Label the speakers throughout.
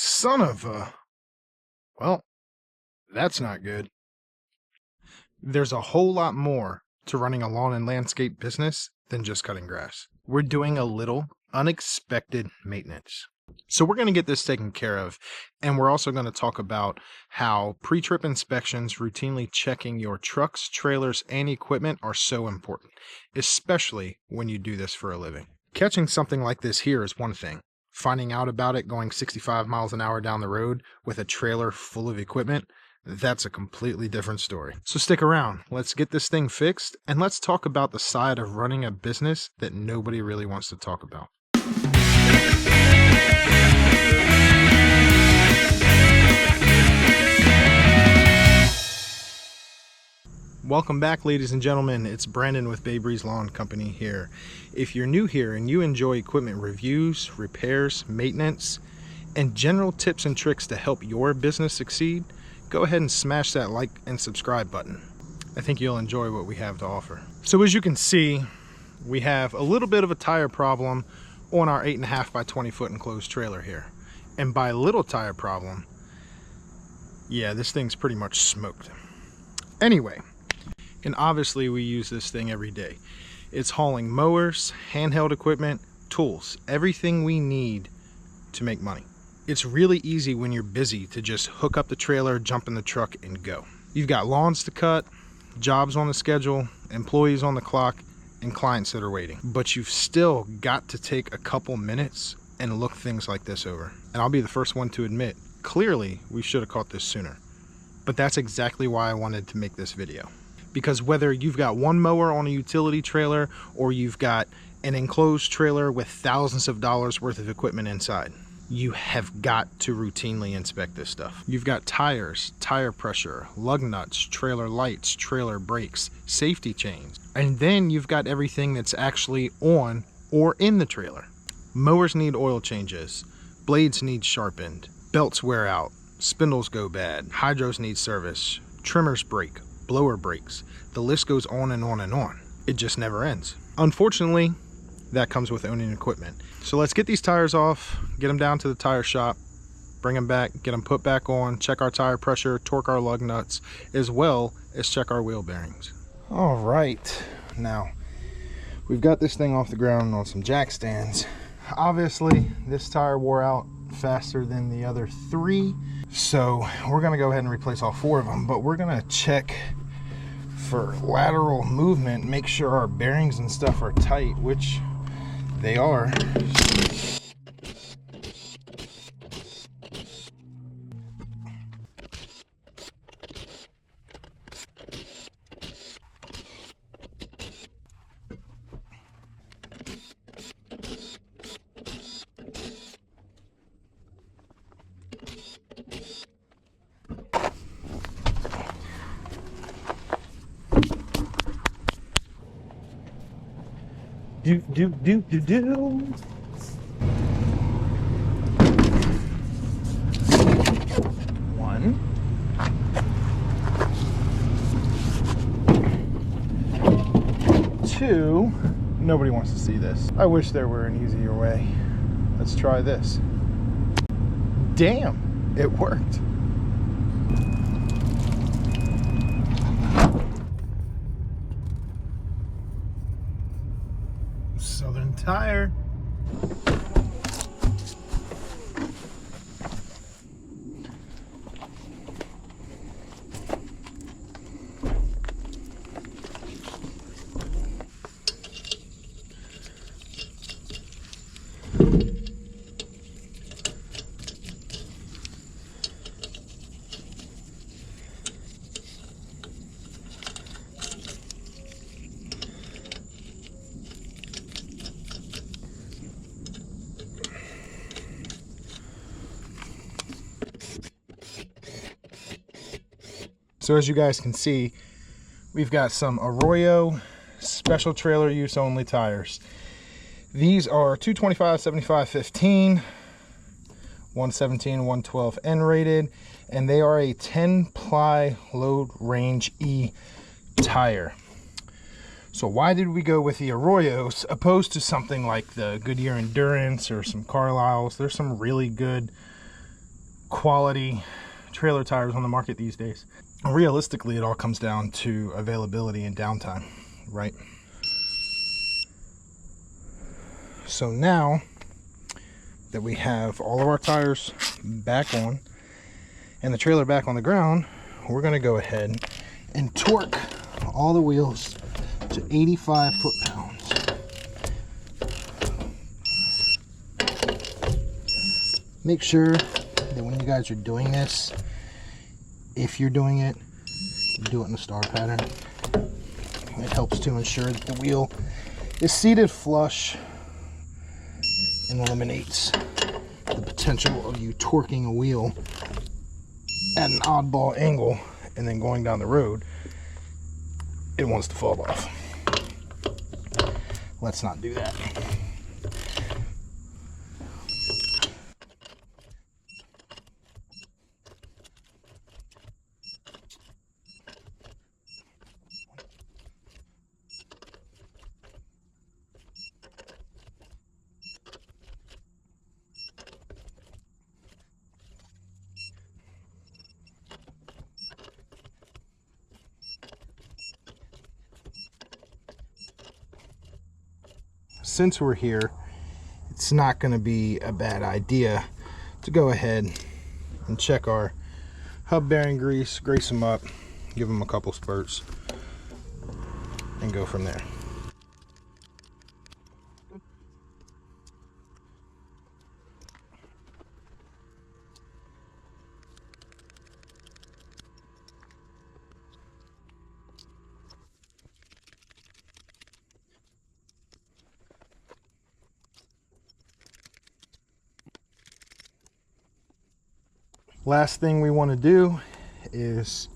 Speaker 1: Son of a... Well, that's not good. There's a whole lot more to running a lawn and landscape business than just cutting grass. We're doing a little unexpected maintenance. So we're going to get this taken care of, and we're also going to talk about how pre-trip inspections, routinely checking your trucks, trailers, and equipment are so important, especially when you do this for a living. Catching something like this here is one thing. Finding out about it going 65 miles an hour down the road with a trailer full of equipment, that's a completely different story. So stick around, let's get this thing fixed, and let's talk about the side of running a business that nobody really wants to talk about. Welcome back, ladies and gentlemen. It's Brandon with Bay Breeze Lawn Company here. If you're new here and you enjoy equipment reviews, repairs, maintenance, and general tips and tricks to help your business succeed, go ahead and smash that like and subscribe button. I think you'll enjoy what we have to offer. So as you can see, we have a little bit of a tire problem on our 8.5 by 20 foot enclosed trailer here. And by little tire problem, yeah, this thing's pretty much smoked. Anyway, and obviously we use this thing every day. It's hauling mowers, handheld equipment, tools, everything we need to make money. It's really easy when you're busy to just hook up the trailer, jump in the truck, and go. You've got lawns to cut, jobs on the schedule, employees on the clock, and clients that are waiting. But you've still got to take a couple minutes and look things like this over. And I'll be the first one to admit, clearly we should have caught this sooner. But that's exactly why I wanted to make this video. Because whether you've got one mower on a utility trailer or you've got an enclosed trailer with thousands of dollars worth of equipment inside, you have got to routinely inspect this stuff. You've got tires, tire pressure, lug nuts, trailer lights, trailer brakes, safety chains, and then you've got everything that's actually on or in the trailer. Mowers need oil changes, blades need sharpened, belts wear out, spindles go bad, hydros need service, trimmers break, blower breaks. The list goes on and on and on. It just never ends. Unfortunately, that comes with owning equipment. So let's get these tires off, get them down to the tire shop, bring them back, get them put back on, check our tire pressure, torque our lug nuts, as well as check our wheel bearings. All right, now we've got this thing off the ground on some jack stands. Obviously, this tire wore out faster than the other three, so we're gonna go ahead and replace all four of them, but we're gonna check for lateral movement, make sure our bearings and stuff are tight, which they are. Do. One. Two. Nobody wants to see this. I wish there were an easier way. Let's try this. Damn, it worked. Southern Tire. So as you guys can see, we've got some ARROYO special trailer use only tires. These are 225, 75, 15, 117, 112 N rated, and they are a 10 ply load range E tire. So why did we go with the ARROYOs opposed to something like the Goodyear Endurance or some Carlisles? There's some really good quality trailer tires on the market these days. Realistically, it all comes down to availability and downtime, right? So now that we have all of our tires back on and the trailer back on the ground, we're going to go ahead and torque all the wheels to 85 foot-pounds. Make sure that when you guys are doing this, if you're doing it, you do it in the star pattern. It helps to ensure that the wheel is seated flush and eliminates the potential of you torquing a wheel at an oddball angle and then going down the road, it wants to fall off. Let's not do that. Since we're here, it's not going to be a bad idea to go ahead and check our hub bearing grease, grease them up, give them a couple spurts, and go from there. Last thing we want to do is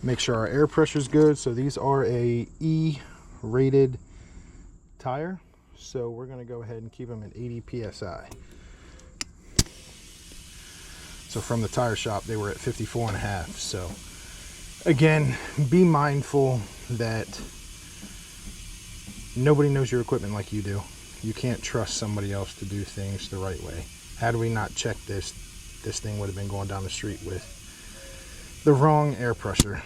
Speaker 1: make sure our air pressure is good. So these are a E rated tire, so we're going to go ahead and keep them at 80 psi. So from the tire shop they were at 54.5. So again, be mindful that nobody knows your equipment like you do. You can't trust somebody else to do things the right way. Had we not checked this, this thing would have been going down the street with the wrong air pressure.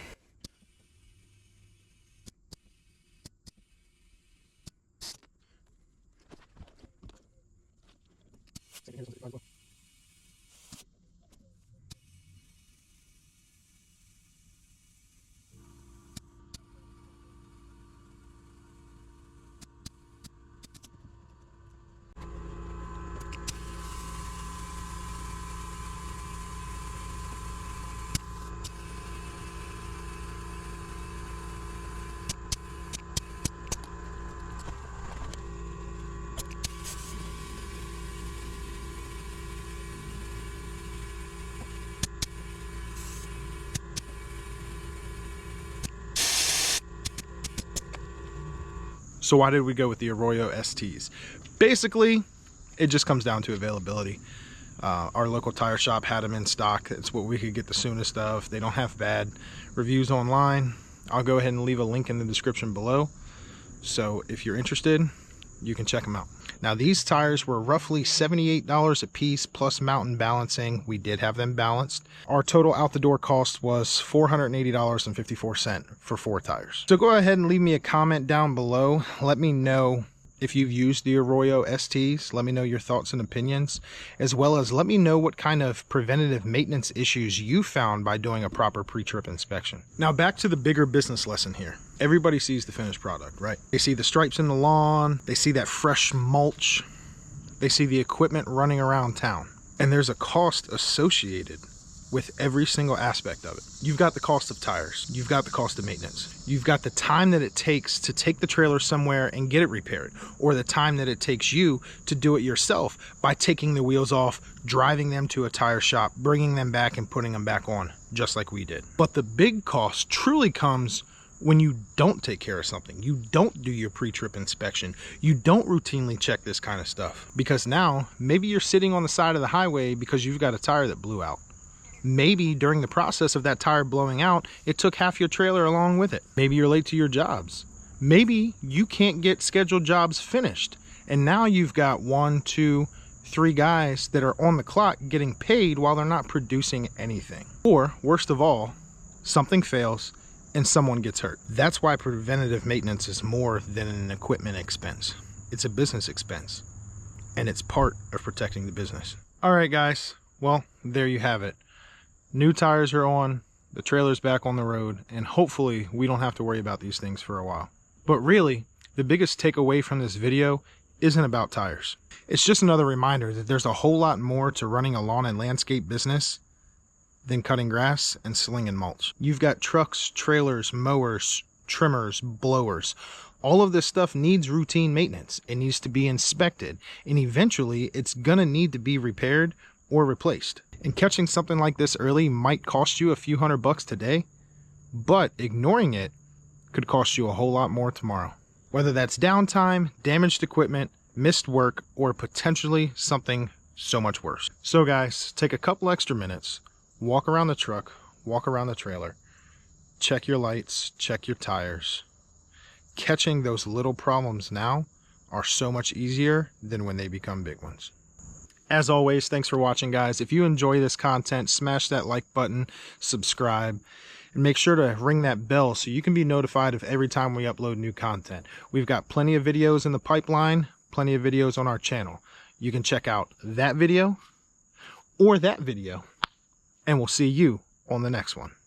Speaker 1: So why did we go with the ARROYO STs? Basically, it just comes down to availability. Our local tire shop had them in stock. It's what we could get the soonest of. They don't have bad reviews online. I'll go ahead and leave a link in the description below. So if you're interested, you can check them out. Now these tires were roughly $78 a piece plus mountain balancing. We did have them balanced. Our total out the door cost was $480.54 for 4 tires. So go ahead and leave me a comment down below. Let me know if you've used the ARROYO STs. Let me know your thoughts and opinions, as well as let me know what kind of preventative maintenance issues you found by doing a proper pre-trip inspection. Now back to the bigger business lesson here. Everybody sees the finished product, right? They see the stripes in the lawn, they see that fresh mulch, they see the equipment running around town, and there's a cost associated with every single aspect of it. You've got the cost of tires, you've got the cost of maintenance, you've got the time that it takes to take the trailer somewhere and get it repaired, or the time that it takes you to do it yourself by taking the wheels off, driving them to a tire shop, bringing them back and putting them back on, just like we did. But the big cost truly comes when you don't take care of something. You don't do your pre-trip inspection. You don't routinely check this kind of stuff. Because now, maybe you're sitting on the side of the highway because you've got a tire that blew out. Maybe during the process of that tire blowing out, it took half your trailer along with it. Maybe you're late to your jobs. Maybe you can't get scheduled jobs finished. And now you've got 1, 2, 3 guys that are on the clock getting paid while they're not producing anything. Or worst of all, something fails and someone gets hurt. That's why preventative maintenance is more than an equipment expense. It's a business expense, and it's part of protecting the business. All right, guys, well, there you have it. New tires are on, the trailer's back on the road, and hopefully we don't have to worry about these things for a while. But really, the biggest takeaway from this video isn't about tires. It's just another reminder that there's a whole lot more to running a lawn and landscape business than cutting grass and slinging mulch. You've got trucks, trailers, mowers, trimmers, blowers. All of this stuff needs routine maintenance. It needs to be inspected, and eventually it's gonna need to be repaired or replaced. And catching something like this early might cost you a few $100 today, but ignoring it could cost you a whole lot more tomorrow. Whether that's downtime, damaged equipment, missed work, or potentially something so much worse. So guys, take a couple extra minutes, walk around the truck, walk around the trailer, check your lights, check your tires. Catching those little problems now are so much easier than when they become big ones. As always, thanks for watching, guys. If you enjoy this content, smash that like button, subscribe, and make sure to ring that bell so you can be notified of every time we upload new content. We've got plenty of videos in the pipeline, plenty of videos on our channel. You can check out that video or that video, and we'll see you on the next one.